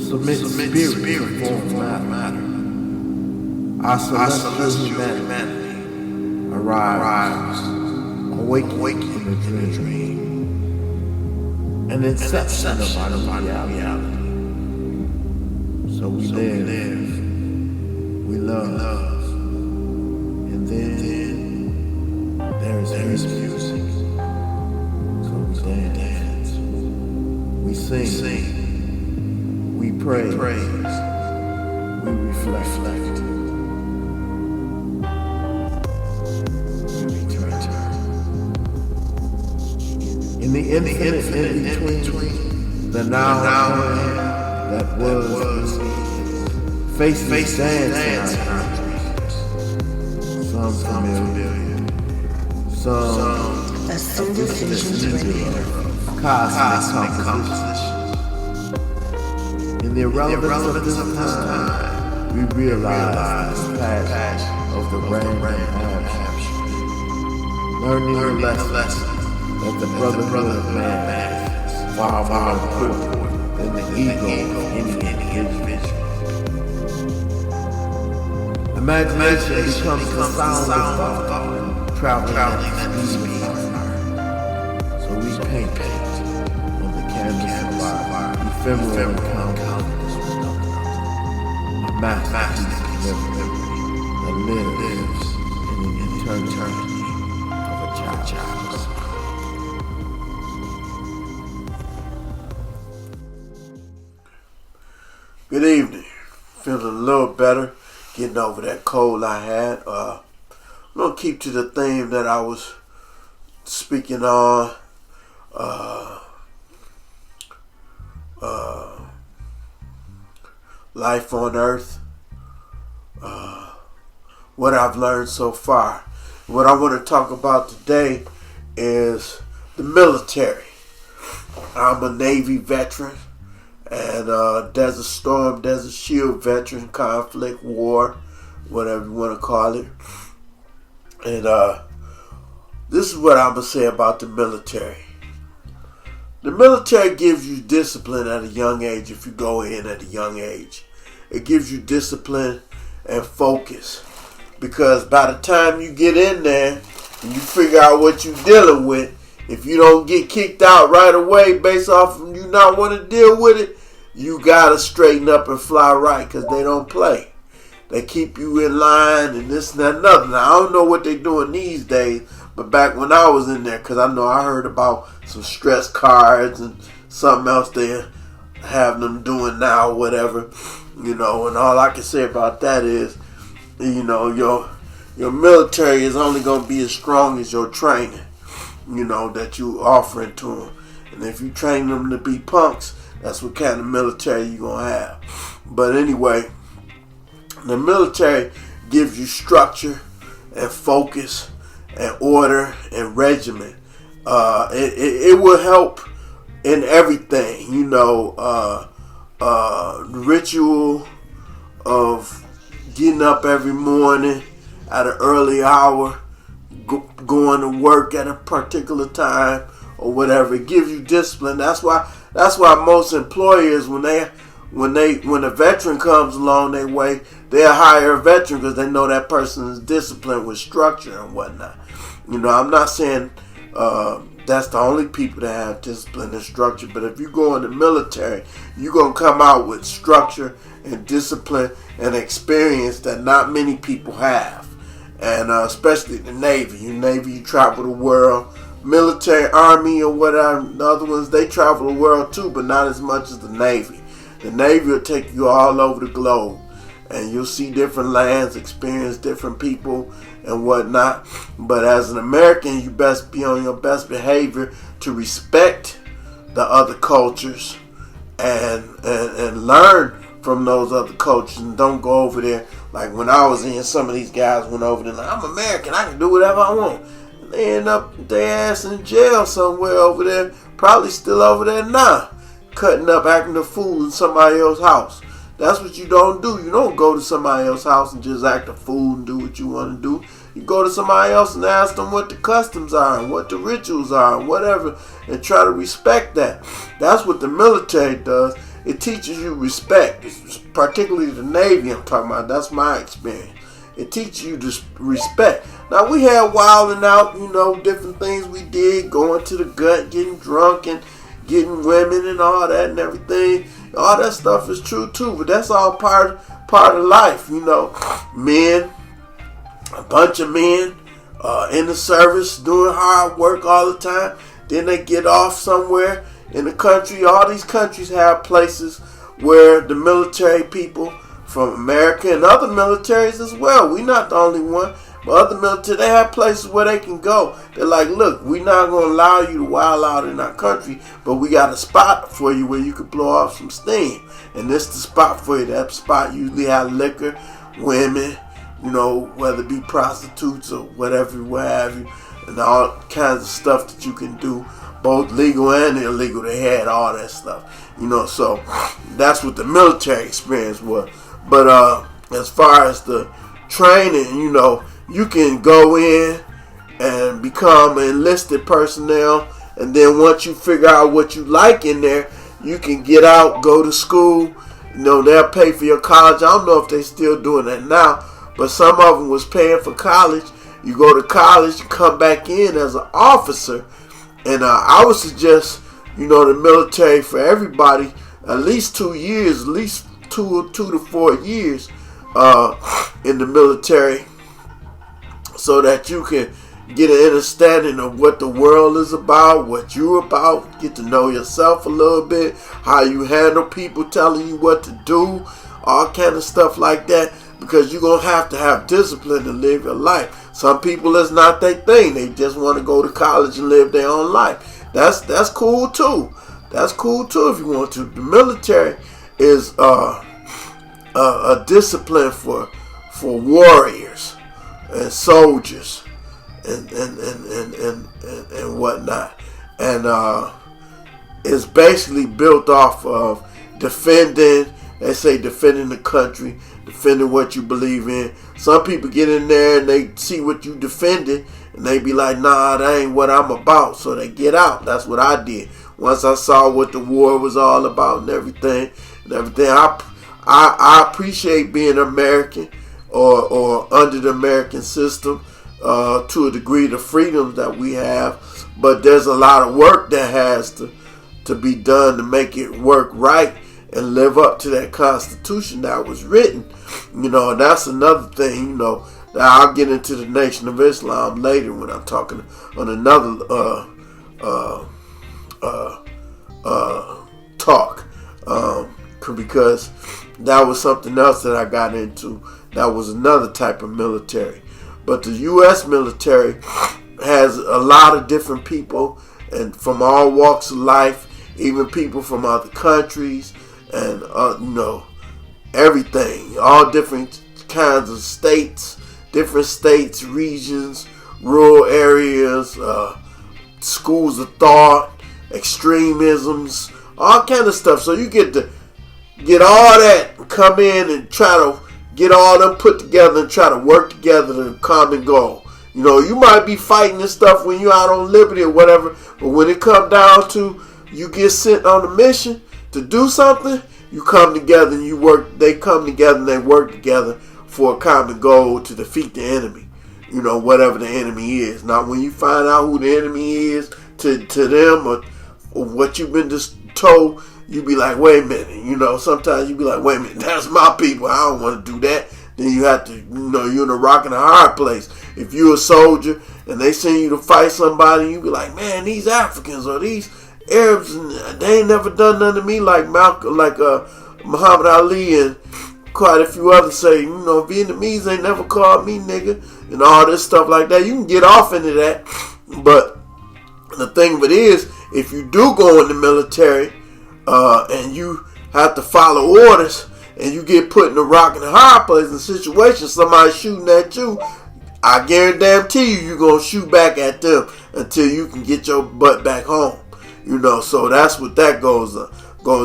Submit spirit before matter. Our celestial humanity arrives, awake in a dream, an inception of our reality. So we live, we love, and then there is music. So we dance, we sing, we praise, we reflect. In the infinite in between, the now that was, faces dance in our dreams. Some familiar, some a single vision radio. Cosmic composition. In the irrelevance of this time, we realize the passion of the random abstraction. Learning the lesson that the brotherhood of man is far more important than the ego of any individual. Imagination becomes the sound of thought, traveling at the speed of art. So we paint on the canvas of our ephemeral encounters, a masterpiece that lives in the eternity of a child. Good evening. Feeling a little better. Getting over that cold I had. I'm going to keep to the theme that I was speaking on. Life on Earth. What I've learned so far. What I want to talk about today is the military. I'm a Navy veteran. And Desert Storm, Desert Shield veteran, conflict, war, whatever you want to call it. And this is what I'm going to say about the military. The military gives you discipline at a young age if you go in at a young age. It gives you discipline and focus. Because by the time you get in there and you figure out what you're dealing with, if you don't get kicked out right away based off of you not want to deal with it, you got to straighten up and fly right because they don't play. They keep you in line and this and that and other. Now, I don't know what they're doing these days, but back when I was in there, because I know I heard about some stress cards and something else they have them doing now, whatever, and all I can say about that is, your military is only going to be as strong as your training. That you offering to them. And if you train them to be punks, that's what kind of military you're going to have. But anyway, the military gives you structure and focus and order and regimen. It will help in everything. The ritual of getting up every morning at an early hour, going to work at a particular time or whatever. It gives you discipline. That's why most employers, when a veteran comes along their way, they'll hire a veteran because they know that person is disciplined with structure and whatnot. I'm not saying that's the only people that have discipline and structure, but if you go in the military, you're going to come out with structure and discipline and experience that not many people have. And especially the Navy. You travel the world. Military, Army, or whatever, the other ones, they travel the world too, but not as much as the Navy. The Navy will take you all over the globe. And you'll see different lands, experience different people and whatnot. But as an American, you best be on your best behavior to respect the other cultures and learn from those other cultures, and don't go over there like when I was in. Some of these guys went over there like, I'm American, I can do whatever I want. And they end up their ass in jail somewhere over there, probably still over there now, cutting up, acting a fool in somebody else's house. That's what you don't do. You don't go to somebody else's house and just act a fool and do what you want to do. You go to somebody else and ask them what the customs are and what the rituals are and whatever, and try to respect that. That's what the military does. it teaches you respect, particularly the Navy I'm talking about. That's my experience. It teaches you to respect. Now, we had wilding out, different things we did, going to the gut, getting drunk and getting women and all that and everything. All that stuff is true too, but that's all part of life, Men, a bunch of men in the service doing hard work all the time. Then they get off somewhere in the country. All these countries have places where the military people from America and other militaries as well. We're not the only one. But other military, they have places where they can go. They're like, look, we're not going to allow you to wild out in our country, but we got a spot for you where you can blow off some steam. And this is the spot for you. That spot usually have liquor, women, whether it be prostitutes or whatever, what have you, and all kinds of stuff that you can do, both legal and illegal. They had all that stuff, so that's what the military experience was. But as far as the training, you can go in and become enlisted personnel, and then once you figure out what you like in there, you can get out, go to school. They'll pay for your college. I don't know if they're still doing that now, but some of them was paying for college. You go to college, you come back in as an officer, and I would suggest, the military for everybody, at least 2 years, at least two to 4 years in the military, so that you can get an understanding of what the world is about, what you're about, get to know yourself a little bit, how you handle people telling you what to do, all kind of stuff like that, because you're going to have discipline to live your life. Some people, it's not their thing. They just want to go to college and live their own life. That's cool too. That's cool too if you want to. The military is a discipline for warriors and soldiers and whatnot, and it's basically built off of defending. They say defending the country, defending what you believe in. Some people get in there and they see what you defended, and they be like, nah, that ain't what I'm about, so they get out. That's what I did. Once I saw what the war was all about and everything, I appreciate being American or under the American system to a degree, the freedoms that we have, but there's a lot of work that has to be done to make it work right and live up to that Constitution that was written. And that's another thing, that I'll get into the Nation of Islam later when I'm talking on another talk, because that was something else that I got into. That was another type of military. But the U.S. military has a lot of different people, and from all walks of life, even people from other countries, and everything, all different kinds of states, different states, regions, rural areas, schools of thought, extremisms, all kind of stuff. So you get to get all that, come in and try to get all them put together and try to work together to a common goal. You might be fighting this stuff when you're out on liberty or whatever, but when it comes down to you get sent on a mission to do something, you come together and you work. They come together and they work together for a common goal to defeat the enemy. Whatever the enemy is. Now, when you find out who the enemy is to them or what you've been just told, you be like, wait a minute. Sometimes you be like, wait a minute, that's my people. I don't want to do that. Then you have to, you're in a rock and a hard place. If you're a soldier and they send you to fight somebody, you be like, man, these Africans or these Arabs, they ain't never done nothing to me like Muhammad Ali and quite a few others say, Vietnamese ain't never called me nigga and all this stuff like that. You can get off into that, but the thing of it is, if you do go in the military and you have to follow orders and you get put in a rock and a hard place in a situation, somebody shooting at you, I guarantee you're going to shoot back at them until you can get your butt back home. So that's what that goes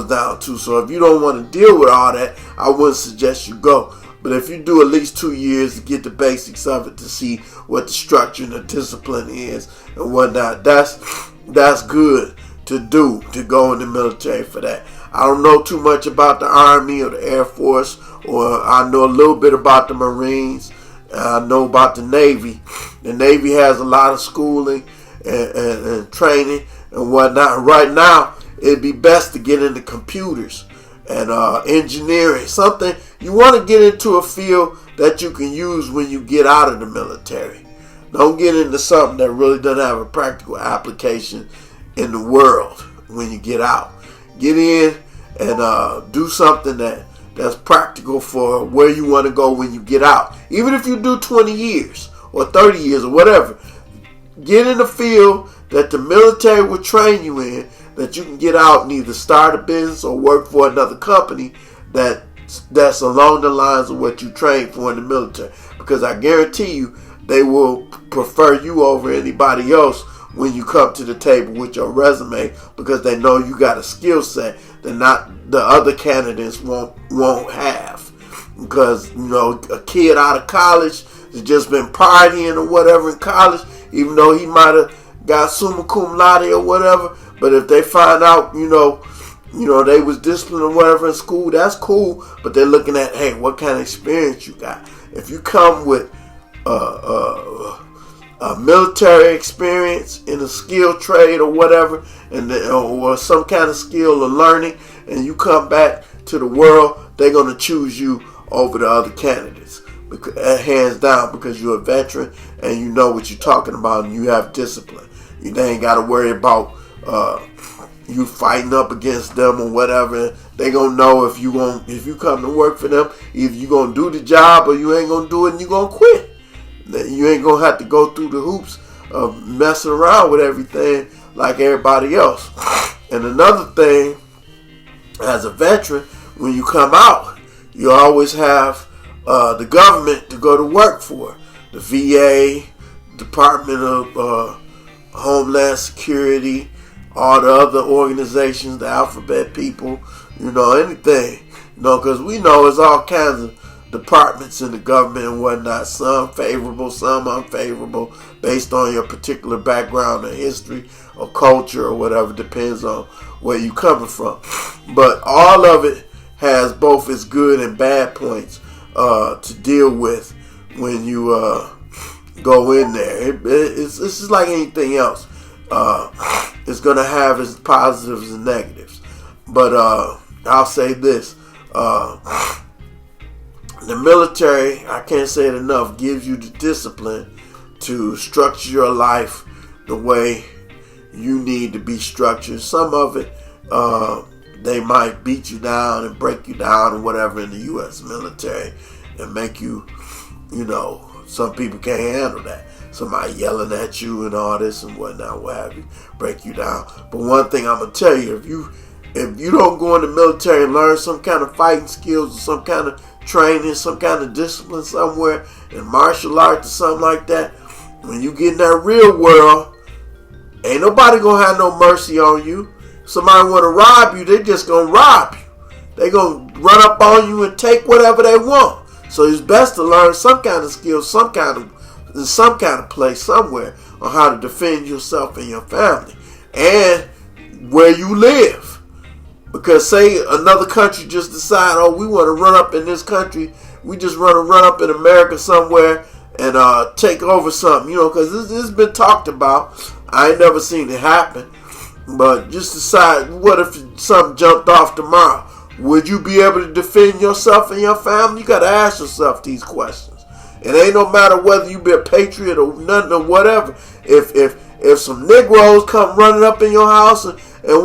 down to. So if you don't want to deal with all that, I wouldn't suggest you go. But if you do at least 2 years to get the basics of it, to see what the structure and the discipline is and whatnot, that's good to do, to go in the military for that. I don't know too much about the Army or the Air Force, or I know a little bit about the Marines. I know about the Navy. The Navy has a lot of schooling and training and whatnot. Right now, it'd be best to get into computers and engineering. Something you want to get into a field that you can use when you get out of the military. Don't get into something that really doesn't have a practical application in the world when you get out. Get in and do something that's practical for where you want to go when you get out. Even if you do 20 years or 30 years or whatever, get in the field that the military will train you in, that you can get out and either start a business or work for another company that's along the lines of what you trained for in the military. Because I guarantee you, they will prefer you over anybody else when you come to the table with your resume, because they know you got a skill set that not the other candidates won't have. Because, you know, a kid out of college has just been partying or whatever in college, even though he might have got summa cum laude or whatever, but if they find out, you know, they was disciplined or whatever in school, that's cool, but they're looking at, hey, what kind of experience you got? If you come with a military experience in a skilled trade or whatever, or some kind of skill or learning, and you come back to the world, they're going to choose you over the other candidates, hands down, because you're a veteran and you know what you're talking about and you have discipline. They ain't got to worry about you fighting up against them or whatever. They gonna know if you come to work for them, either you gonna do the job or you ain't gonna do it and you gonna quit. You ain't gonna have to go through the hoops of messing around with everything like everybody else. And another thing, as a veteran, when you come out, you always have the government to go to work for. The VA, Department of Homeland Security, all the other organizations, the alphabet people, anything. Because we know there's all kinds of departments in the government and whatnot, some favorable, some unfavorable, based on your particular background or history or culture or whatever, depends on where you're coming from. But all of it has both its good and bad points to deal with when you go in there. It's just like anything else. It's going to have its positives and negatives. But I'll say this. The military, I can't say it enough, gives you the discipline to structure your life the way you need to be structured. Some of it, they might beat you down and break you down or whatever in the U.S. military and make you, some people can't handle that. Somebody yelling at you and all this and whatnot, what have you, break you down. But one thing I'm going to tell you, if you don't go in the military and learn some kind of fighting skills or some kind of training, some kind of discipline somewhere in martial arts or something like that, when you get in that real world, ain't nobody going to have no mercy on you. Somebody want to rob you, they just going to rob you. They going to run up on you and take whatever they want. So it's best to learn some kind of skill, some kind of place somewhere on how to defend yourself and your family and where you live. Because say another country just decide, we want to run up in this country, we just want to run up in America somewhere and take over something, because this has been talked about. I ain't never seen it happen, but just decide, what if something jumped off tomorrow? Would you be able to defend yourself and your family? You got to ask yourself these questions. It ain't no matter whether you be a patriot or nothing or whatever. If some Negroes come running up in your house and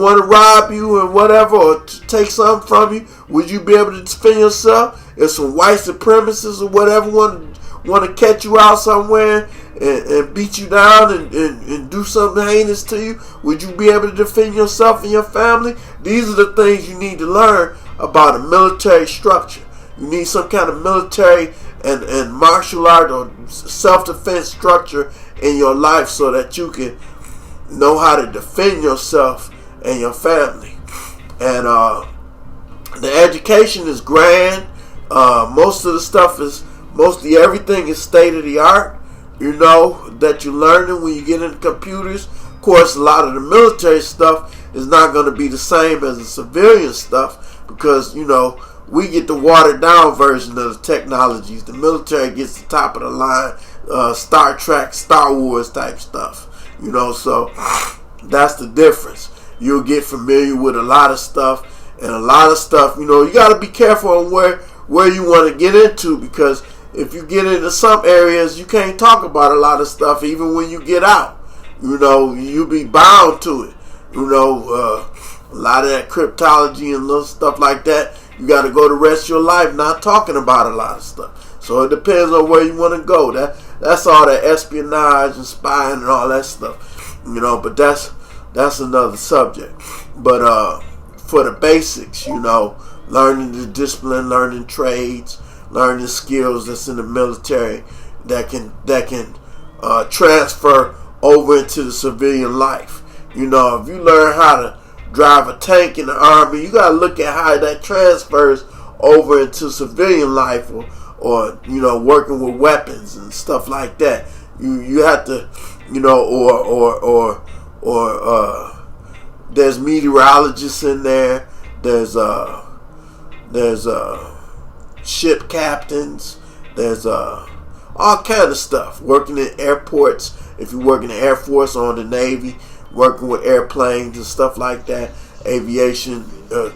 want to rob you and whatever, or take something from you, would you be able to defend yourself? If some white supremacists or whatever want to catch you out somewhere and beat you down and do something heinous to you, would you be able to defend yourself and your family? These are the things you need to learn about a military structure. You need some kind of military and martial art or self-defense structure in your life so that you can know how to defend yourself and your family. And the education is grand. Most of the stuff mostly everything is state of the art, that you're learning when you get into computers. Of course, a lot of the military stuff is not going to be the same as the civilian stuff because, we get the watered down version of the technologies. The military gets the top of the line, Star Trek, Star Wars type stuff. So that's the difference. You'll get familiar with a lot of stuff, and a lot of stuff, you got to be careful on where you want to get into, because if you get into some areas, you can't talk about a lot of stuff even when you get out. You'll be bound to it. A lot of that cryptology and little stuff like that, you got to go the rest of your life not talking about a lot of stuff. So it depends on where you want to go. That's all that espionage and spying and all that stuff. But that's another subject. But for the basics, learning the discipline, learning trades, learning skills that's in the military that can transfer over into the civilian life. If you learn how to drive a tank in the Army, you got to look at how that transfers over into civilian life, or working with weapons and stuff like that. You have to, or there's meteorologists in there. There's ship captains. There's all kind of stuff. Working in airports, if you work in the Air Force or in the Navy, working with airplanes and stuff like that, aviation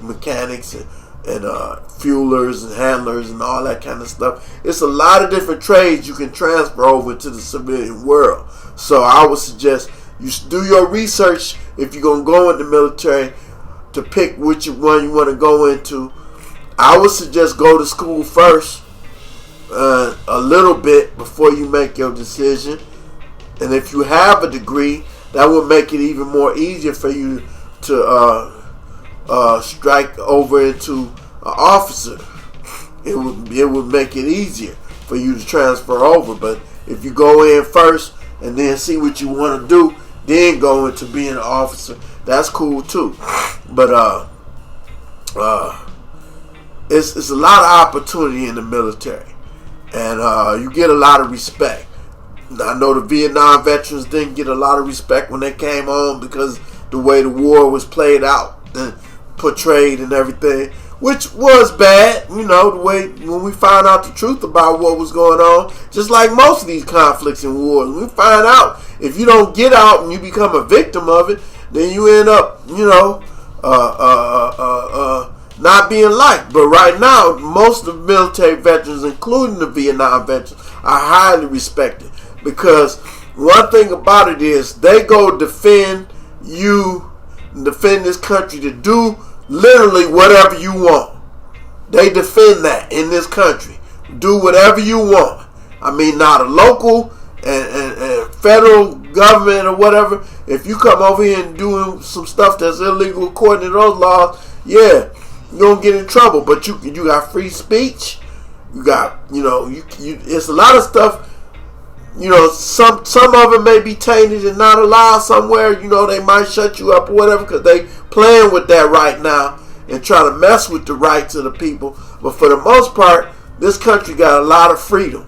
mechanics and fuelers and handlers and all that kind of stuff. It's a lot of different trades you can transfer over to the civilian world. So I would suggest you do your research if you're going to go in the military to pick which one you want to go into. I would suggest go to school first a little bit before you make your decision. And if you have a degree, that would make it even more easier for you to strike over into an officer. It would make it easier for you to transfer over. But if you go in first and then see what you want to do, then go into being an officer, that's cool too. But it's a lot of opportunity in the military, and you get a lot of respect. I know the Vietnam veterans didn't get a lot of respect when they came home because the way the war was played out and portrayed and everything, which was bad. The way when we found out the truth about what was going on, just like most of these conflicts and wars, we find out if you don't get out and you become a victim of it, then you end up, not being liked. But right now, most of the military veterans, including the Vietnam veterans, are highly respected. Because one thing about it is they go defend you, defend this country to do literally whatever you want. They defend that in this country. Do whatever you want. I mean, not a local and federal government or whatever. If you come over here and doing some stuff that's illegal according to those laws, yeah, you're going to get in trouble. But you got free speech. You got, it's a lot of stuff. Some of it may be tainted and not allowed somewhere. They might shut you up or whatever because they playing with that right now and trying to mess with the rights of the people. But for the most part, this country got a lot of freedom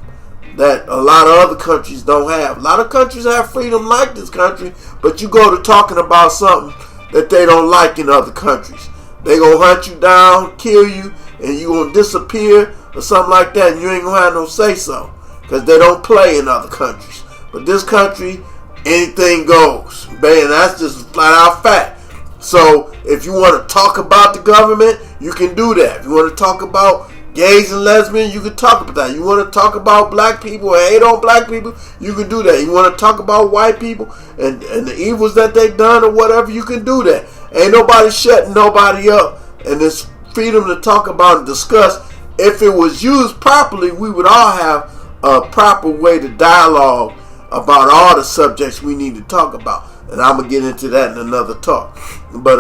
that a lot of other countries don't have. A lot of countries have freedom like this country, but you go to talking about something that they don't like in other countries. They gonna hunt you down, kill you, and you gonna disappear or something like that, and you ain't gonna have no say so. Because they don't play in other countries. But this country, anything goes. Man, that's just flat out fact. So if you want to talk about the government, you can do that. If you want to talk about gays and lesbians, you can talk about that. You want to talk about black people and hate on black people, you can do that. You want to talk about white people and the evils that they've done or whatever, you can do that. Ain't nobody shutting nobody up. And it's freedom to talk about and discuss. If it was used properly, we would all have a proper way to dialogue about all the subjects we need to talk about, and I'm gonna get into that in another talk. But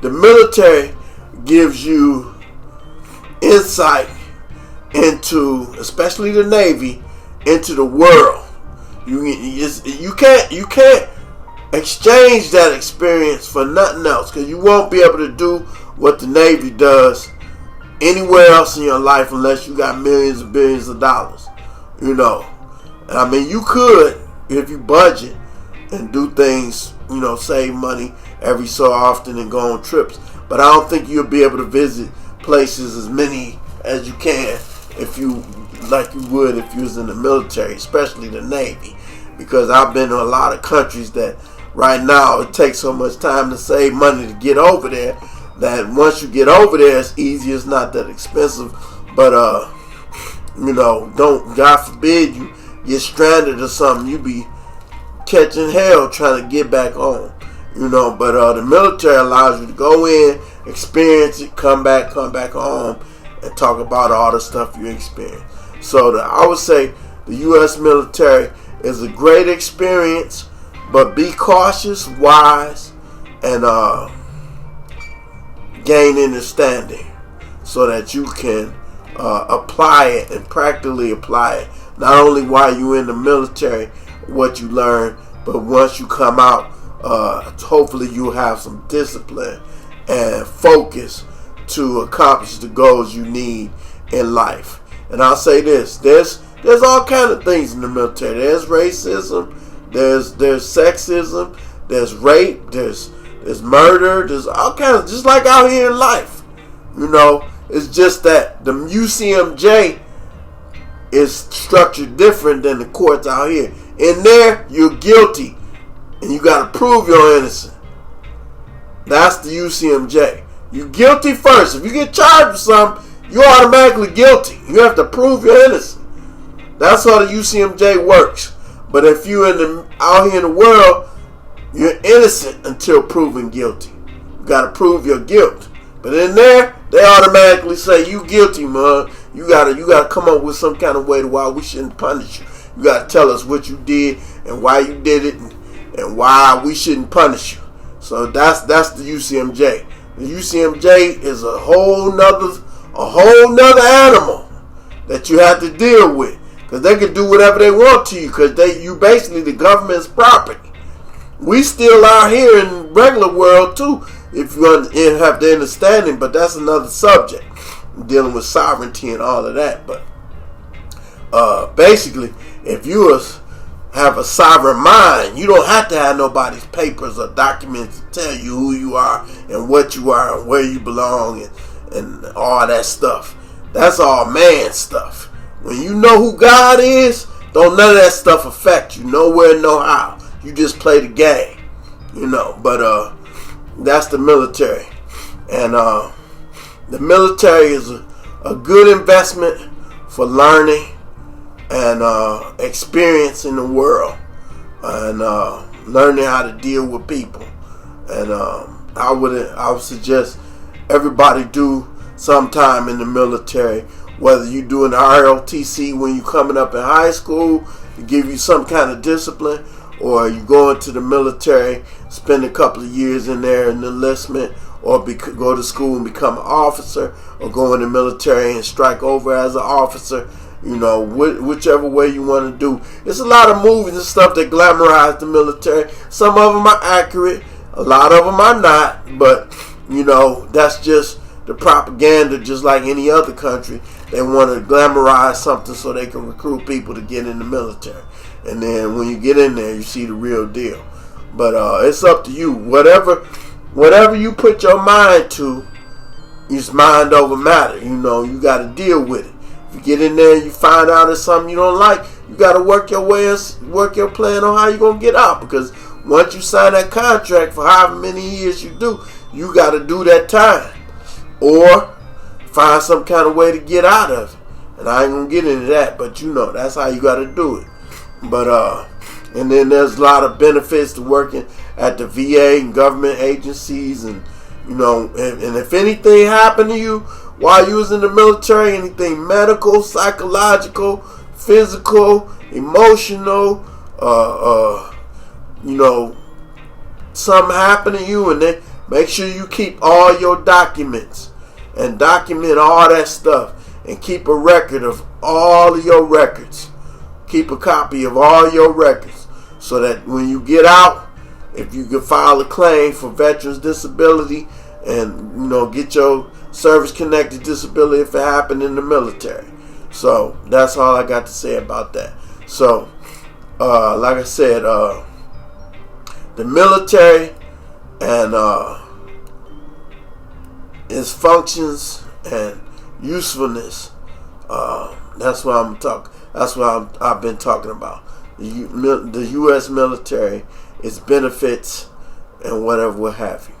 the military gives you insight into, especially the Navy, into the world. You can't exchange that experience for nothing else, because you won't be able to do what the Navy does anywhere else in your life unless you got millions and billions of dollars. And I mean, you could, if you budget and do things save money every so often and go on trips. But I don't think you'll be able to visit places as many as you can if you would if you was in the military, especially the Navy. Because I've been to a lot of countries that right now it takes so much time to save money to get over there that once you get over there it's easy, it's not that expensive. But don't, God forbid you get stranded or something, you be catching hell trying to get back home. But the military allows you to go in, experience it, come back home, and talk about all the stuff you experience. So I would say the U.S. military is a great experience, but be cautious, wise, and gain understanding so that you can apply it and practically apply it. Not only while you're in the military, what you learn, but once you come out, hopefully you'll have some discipline and focus to accomplish the goals you need in life. And I'll say this, there's all kind of things in the military. There's racism, there's sexism, there's rape, there's murder, there's all kinds of, just like out here in life. It's just that the UCMJ is structured different than the courts out here. In there, you're guilty, and you got to prove you're innocent. That's the UCMJ. You're guilty first. If you get charged with something, you're automatically guilty. You have to prove you're innocent. That's how the UCMJ works. But if you're out here in the world, you're innocent until proven guilty. You got to prove your guilt. But in there, they automatically say you guilty, man. You gotta come up with some kind of way to why we shouldn't punish you. You gotta tell us what you did and why you did it and why we shouldn't punish you. So that's the UCMJ. The UCMJ is a whole nother animal that you have to deal with, because they can do whatever they want to you, because you basically the government's property. We still out here in regular world too, if you have the understanding, but that's another subject, dealing with sovereignty and all of that. But basically, if you have a sovereign mind, you don't have to have nobody's papers or documents to tell you who you are and what you are and where you belong and all that stuff. That's all man stuff. When you know who God is, don't none of that stuff affect you. Nowhere, no how. You just play the game, But that's the military. And the military is a good investment for learning and experience in the world and learning how to deal with people. And I would suggest everybody do some time in the military, whether you doing the ROTC when you coming up in high school to give you some kind of discipline, or you go into the military, spend a couple of years in there in enlistment, or go to school and become an officer, or go in the military and strike over as an officer. Whichever way you want to do. It's a lot of movies and stuff that glamorize the military. Some of them are accurate, a lot of them are not, but that's just the propaganda, just like any other country. They want to glamorize something so they can recruit people to get in the military. And then when you get in there, you see the real deal. But it's up to you. Whatever you put your mind to, it's mind over matter. You got to deal with it. If you get in there and you find out it's something you don't like, you got to work your plan on how you're going to get out. Because once you sign that contract for however many years you do, you got to do that time. Or find some kind of way to get out of it. And I ain't going to get into that, but that's how you got to do it. But and then there's a lot of benefits to working at the VA and government agencies, and and if anything happened to you while you was in the military, anything medical, psychological, physical, emotional, something happened to you, and then make sure you keep all your documents and document all that stuff and keep a record of all of your records. Keep a copy of all your records so that when you get out, if you can file a claim for veterans disability and get your service connected disability if it happened in the military. So that's all I got to say about that. So like I said, the military and its functions and usefulness. That's what I'm talking. That's what I've been talking about. The U.S. military, its benefits, and whatever, what have you.